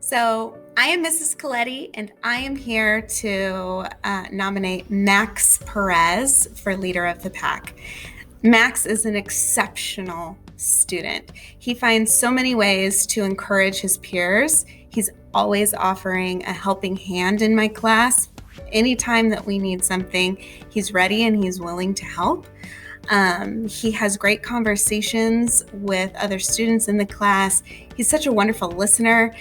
So I am Mrs. Coletti, and I am here to nominate Max Perez for Leader of the Pack. Max is an exceptional student. He finds so many ways to encourage his peers. He's always offering a helping hand in my class. Anytime that we need something, he's ready and he's willing to help. He has great conversations with other students in the class. He's such a wonderful listener,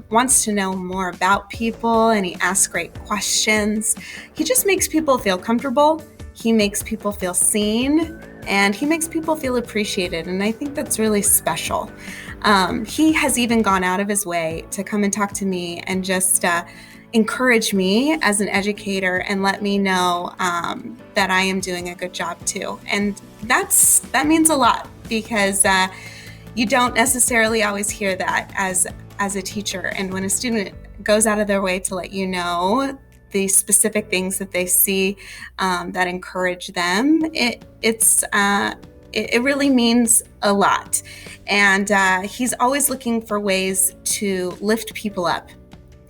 wants to know more about people, and he asks great questions. He just makes people feel comfortable. He makes people feel seen, and he makes people feel appreciated, and I think that's really special. He has even gone out of his way to come and talk to me and just encourage me as an educator and let me know that I am doing a good job too. And that means a lot, because you don't necessarily always hear that as a teacher. And when a student goes out of their way to let you know the specific things that they see that encourage them, it really means a lot. And he's always looking for ways to lift people up.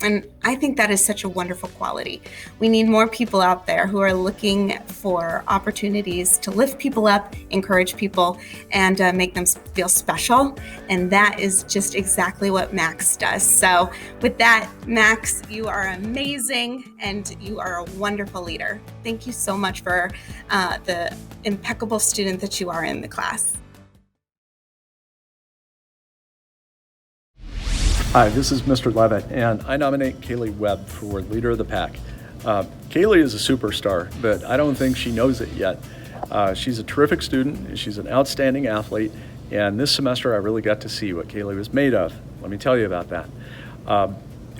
And I think that is such a wonderful quality. We need more people out there who are looking for opportunities to lift people up, encourage people, and make them feel special. And that is just exactly what Max does. So with that, Max, you are amazing and you are a wonderful leader. Thank you so much for the impeccable student that you are in the class. Hi, this is Mr. Levitt, and I nominate Kaylee Webb for Leader of the Pack. Kaylee is a superstar, but I don't think she knows it yet. She's a terrific student, she's an outstanding athlete, and this semester I really got to see what Kaylee was made of. Let me tell you about that.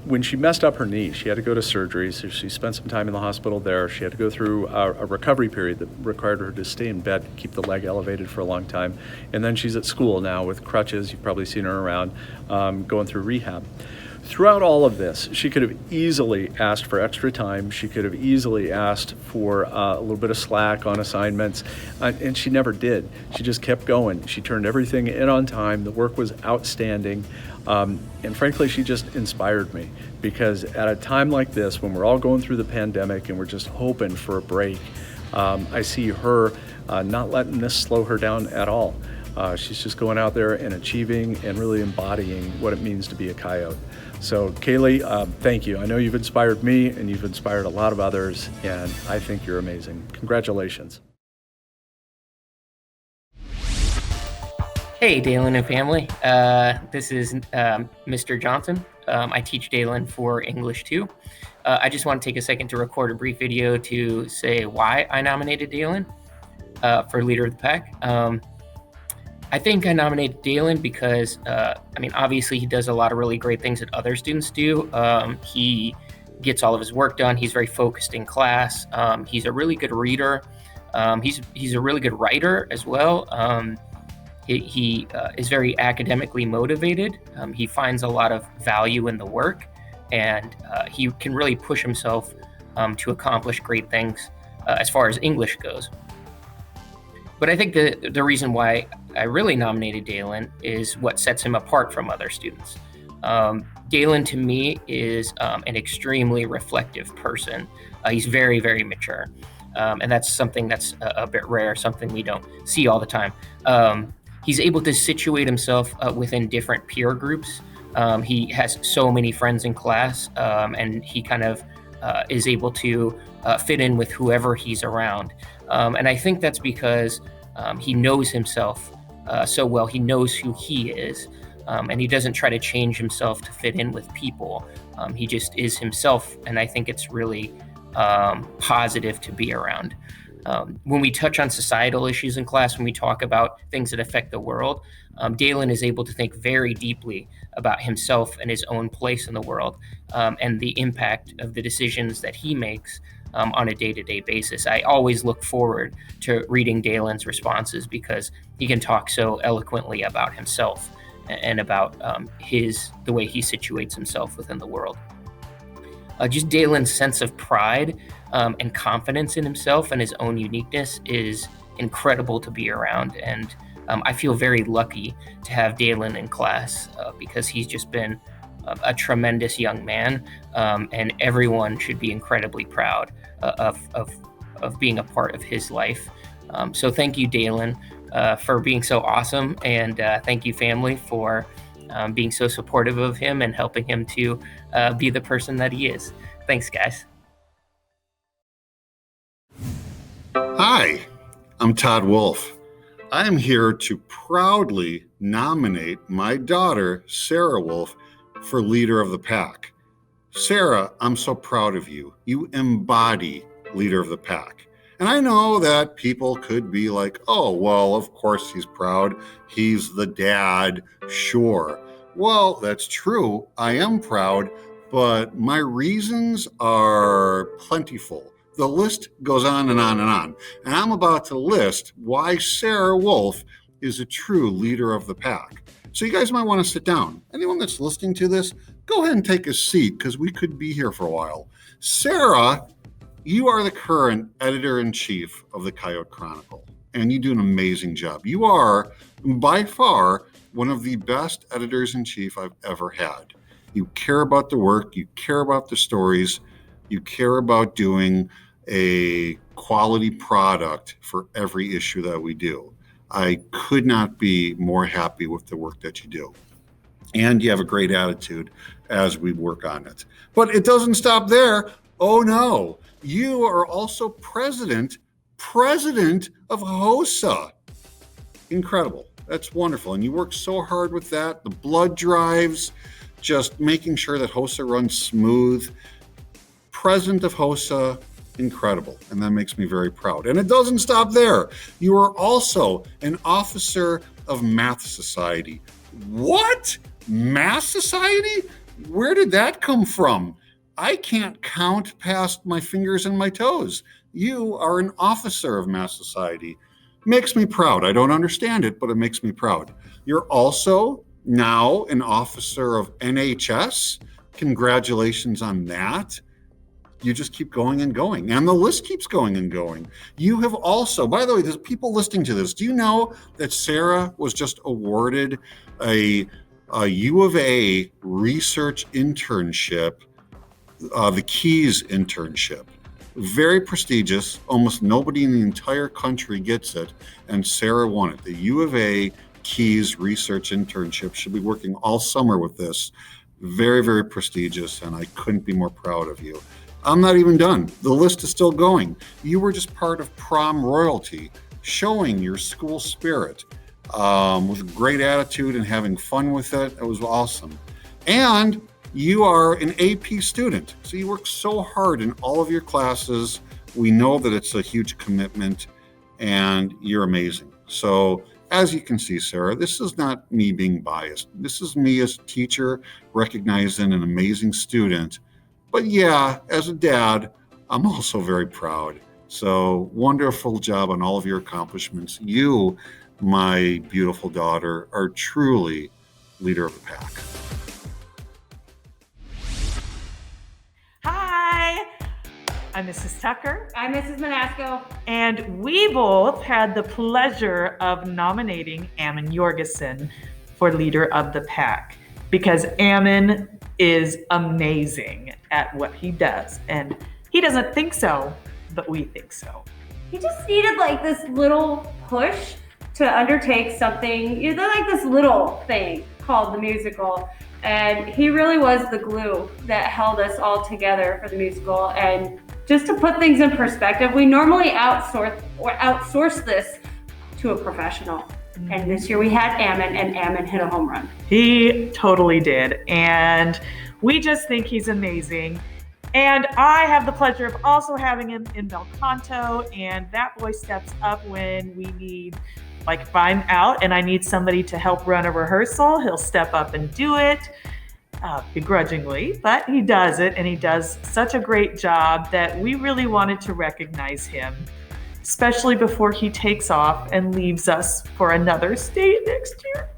When she messed up her knee, she had to go to surgery, so she spent some time in the hospital there. She had to go through a recovery period that required her to stay in bed, keep the leg elevated for a long time. And then she's at school now with crutches. You've probably seen her around going through rehab. Throughout all of this, she could have easily asked for extra time. She could have easily asked for a little bit of slack on assignments, and she never did. She just kept going. She turned everything in on time. The work was outstanding. And frankly, she just inspired me, because at a time like this, when we're all going through the pandemic and we're just hoping for a break, I see her not letting this slow her down at all. She's just going out there and achieving and really embodying what it means to be a Coyote. So Kaylee, thank you. I know you've inspired me and you've inspired a lot of others, and I think you're amazing. Congratulations. Hey, Daylen and family. This is Mr. Johnson. I teach Daylen for English 2. I just want to take a second to record a brief video to say why I nominated Daylen for Leader of the Pack. I think I nominated Daylen because, obviously he does a lot of really great things that other students do. He gets all of his work done. He's very focused in class. He's a really good reader. He's a really good writer as well. He is very academically motivated. He finds a lot of value in the work, and he can really push himself to accomplish great things as far as English goes. But I think the reason why I really nominated Daylen is what sets him apart from other students. Daylen, to me, is an extremely reflective person. He's very, very mature. And that's something that's a bit rare, something we don't see all the time. He's able to situate himself within different peer groups. He has so many friends in class, and he kind of is able to fit in with whoever he's around. And I think that's because he knows himself so well. He knows who he is, and he doesn't try to change himself to fit in with people. He just is himself, and I think it's really positive to be around. When we touch on societal issues in class, when we talk about things that affect the world, Daylen is able to think very deeply about himself and his own place in the world, and the impact of the decisions that he makes on a day-to-day basis. I always look forward to reading Daylen's responses, because he can talk so eloquently about himself and about the way he situates himself within the world. Just Daylen's sense of pride and confidence in himself and his own uniqueness is incredible to be around. And I feel very lucky to have Daylen in class because he's just been a tremendous young man, and everyone should be incredibly proud of being a part of his life. So thank you, Daylen, for being so awesome, and thank you, family, for being so supportive of him and helping him to be the person that he is. Thanks, guys. Hi, I'm Todd Wolff. I am here to proudly nominate my daughter, Sarah Wolff, for Leader of the Pack. Sarah, I'm so proud of you. You embody Leader of the Pack. And I know that people could be like, oh, well, of course he's proud. He's the dad, sure. Well, that's true. I am proud, but my reasons are plentiful. The list goes on and on and on. And I'm about to list why Sarah Wolff is a true leader of the pack. So you guys might want to sit down. Anyone that's listening to this, go ahead and take a seat because we could be here for a while. Sarah, you are the current editor-in-chief of the Coyote Chronicle, and you do an amazing job. You are, by far, one of the best editors-in-chief I've ever had. You care about the work, you care about the stories, you care about doing a quality product for every issue that we do. I could not be more happy with the work that you do. And you have a great attitude as we work on it. But it doesn't stop there. Oh no, you are also president of HOSA. Incredible. That's wonderful. And you work so hard with that. The blood drives, just making sure that HOSA runs smooth. President of HOSA, incredible. And that makes me very proud. And it doesn't stop there. You are also an officer of Math Society. What? Math Society? Where did that come from? I can't count past my fingers and my toes. You are an officer of Math Society. Makes me proud. I don't understand it, but it makes me proud. You're also now an officer of NHS. Congratulations on that. You just keep going and going, and the list keeps going and going. You have also, by the way, there's people listening to this. Do you know that Sarah was just awarded a U of A research internship, the Keys internship? Very prestigious. Almost nobody in the entire country gets it, and Sarah won it. The U of A Keys research internship. She'll be working all summer with this. Very, very prestigious, and I couldn't be more proud of you. I'm not even done. The list is still going. You were just part of prom royalty, showing your school spirit with a great attitude and having fun with it. It was awesome. And you are an AP student. So you work so hard in all of your classes. We know that it's a huge commitment and you're amazing. So as you can see, Sarah, this is not me being biased. This is me as a teacher recognizing an amazing student. But yeah, as a dad, I'm also very proud. So wonderful job on all of your accomplishments. You, my beautiful daughter, are truly leader of the pack. Hi, I'm Mrs. Tucker. I'm Mrs. Manasco. And we both had the pleasure of nominating Ammon Yorgason for leader of the pack because Ammon is amazing at what he does. And he doesn't think so, but we think so. He just needed like this little push to undertake something, like this little thing called the musical. And he really was the glue that held us all together for the musical. And just to put things in perspective, we normally outsource this to a professional. And this year we had Ammon, and Ammon hit a home run. He totally did. And we just think he's amazing. And I have the pleasure of also having him in Bel Canto. And that boy steps up when we need, like if I'm out and I need somebody to help run a rehearsal, he'll step up and do it. Begrudgingly, but he does it. And he does such a great job that we really wanted to recognize him, especially before he takes off and leaves us for another state next year.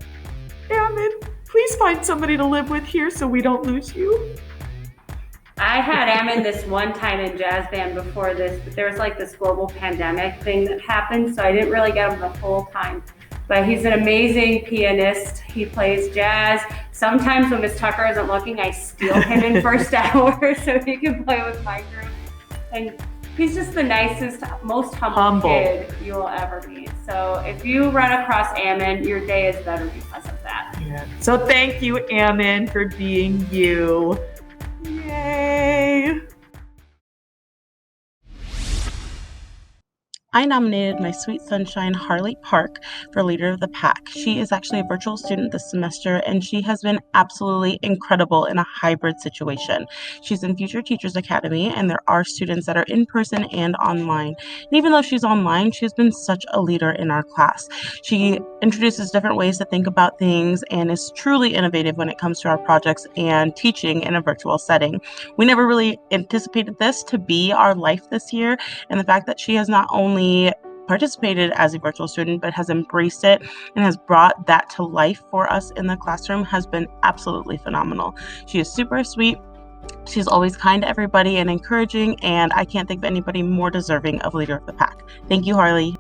Ammon, please find somebody to live with here so we don't lose you. I had Ammon this one time in jazz band before this, but there was like this global pandemic thing that happened, so I didn't really get him the whole time. But he's an amazing pianist. He plays jazz. Sometimes when Miss Tucker isn't looking, I steal him in first hour so he can play with my group. And he's just the nicest, most humble kid you will ever meet. So if you run across Ammon, your day is better because of that. Yeah. So thank you, Ammon, for being you. Yay! I nominated my sweet sunshine, Harley Parke, for Leader of the Pack. She is actually a virtual student this semester, and she has been absolutely incredible in a hybrid situation. She's in Future Teachers Academy, and there are students that are in person and online. And even though she's online, she's been such a leader in our class. She introduces different ways to think about things and is truly innovative when it comes to our projects and teaching in a virtual setting. We never really anticipated this to be our life this year, and the fact that she has not only participated as a virtual student but has embraced it and has brought that to life for us in the classroom has been absolutely phenomenal. She is super sweet. She's always kind to everybody and encouraging, and I can't think of anybody more deserving of Leader of the Pack. Thank you, Harley.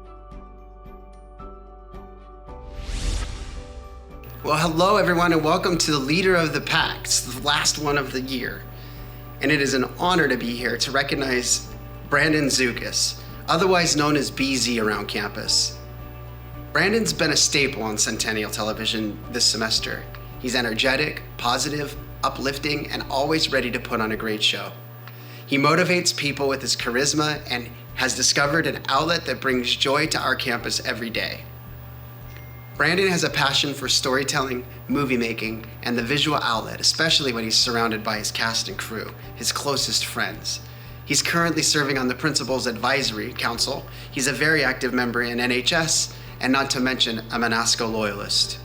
Well, hello everyone, and welcome to the Leader of the Pack. It's the last one of the year. And it is an honor to be here to recognize Brandon Zukas, otherwise known as BZ around campus. Brandon's been a staple on Centennial television this semester. He's energetic, positive, uplifting, and always ready to put on a great show. He motivates people with his charisma and has discovered an outlet that brings joy to our campus every day. Brandon has a passion for storytelling, movie making, and the visual outlet, especially when he's surrounded by his cast and crew, his closest friends. He's currently serving on the Principal's Advisory Council. He's a very active member in NHS, and not to mention a Monasco loyalist.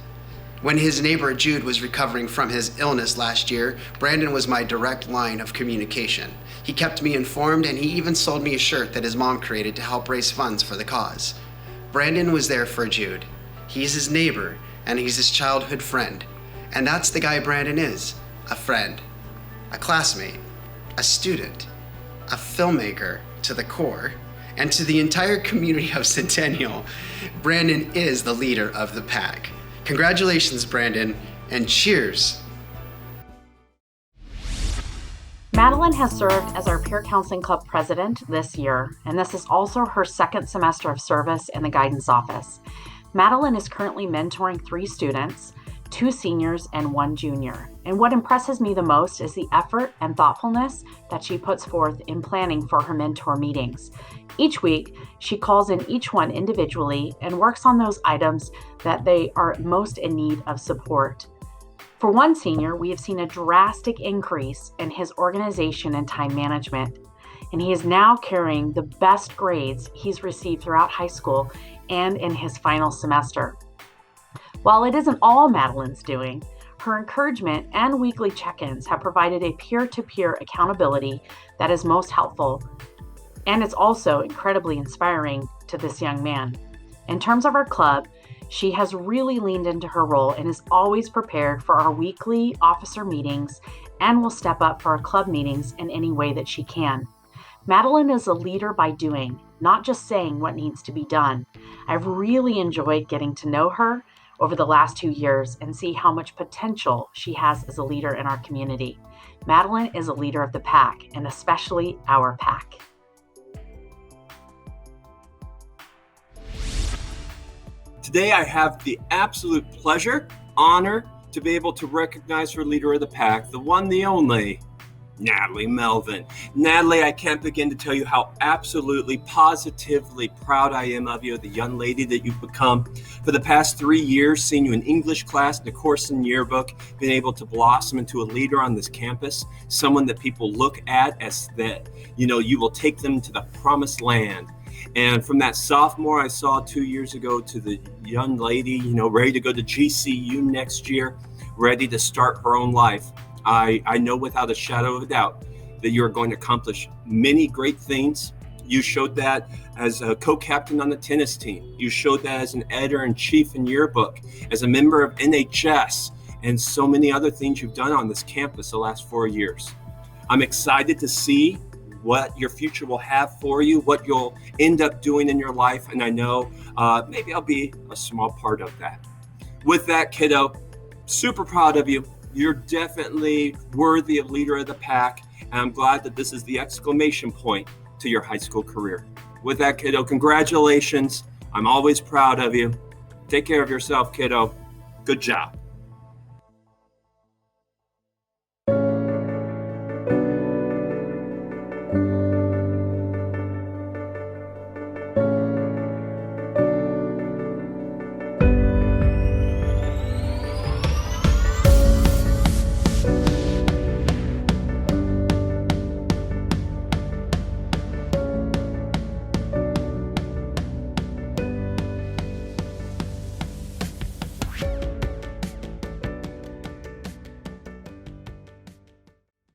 When his neighbor Jude was recovering from his illness last year, Brandon was my direct line of communication. He kept me informed, and he even sold me a shirt that his mom created to help raise funds for the cause. Brandon was there for Jude. He's his neighbor, and he's his childhood friend. And that's the guy Brandon is, a friend, a classmate, a student, a filmmaker to the core, and to the entire community of Centennial. Brandon is the leader of the pack. Congratulations, Brandon, and cheers. Madeline has served as our Peer Counseling Club president this year, and this is also her second semester of service in the guidance office. Madeline is currently mentoring 3 students, 2 seniors and 1 junior. And what impresses me the most is the effort and thoughtfulness that she puts forth in planning for her mentor meetings. Each week, she calls in each one individually and works on those items that they are most in need of support. For one senior, we have seen a drastic increase in his organization and time management, and he is now carrying the best grades he's received throughout high school and in his final semester. While it isn't all Madeline's doing, her encouragement and weekly check-ins have provided a peer-to-peer accountability that is most helpful, and it's also incredibly inspiring to this young man. In terms of our club, she has really leaned into her role and is always prepared for our weekly officer meetings and will step up for our club meetings in any way that she can. Madeline is a leader by doing, not just saying what needs to be done. I've really enjoyed getting to know her over the last 2 years and see how much potential she has as a leader in our community. Madeline is a leader of the pack, and especially our pack. Today I have the absolute pleasure, honor to be able to recognize her leader of the pack, the one, the only, Natalee Melvin. Natalee, I can't begin to tell you how absolutely, positively proud I am of you, the young lady that you've become. For the past 3 years, seeing you in English class, the course and yearbook, being able to blossom into a leader on this campus, someone that people look at as that, you will take them to the promised land. And from that sophomore I saw 2 years ago to the young lady, ready to go to GCU next year, ready to start her own life. I know without a shadow of a doubt that you're going to accomplish many great things. You showed that as a co-captain on the tennis team. You showed that as an editor-in-chief in yearbook, as a member of NHS, and so many other things you've done on this campus the last 4 years. I'm excited to see what your future will have for you, what you'll end up doing in your life. And I know maybe I'll be a small part of that. With that, kiddo, super proud of you. You're definitely worthy of leader of the pack. And I'm glad that this is the exclamation point to your high school career. With that, kiddo, congratulations. I'm always proud of you. Take care of yourself, kiddo. Good job.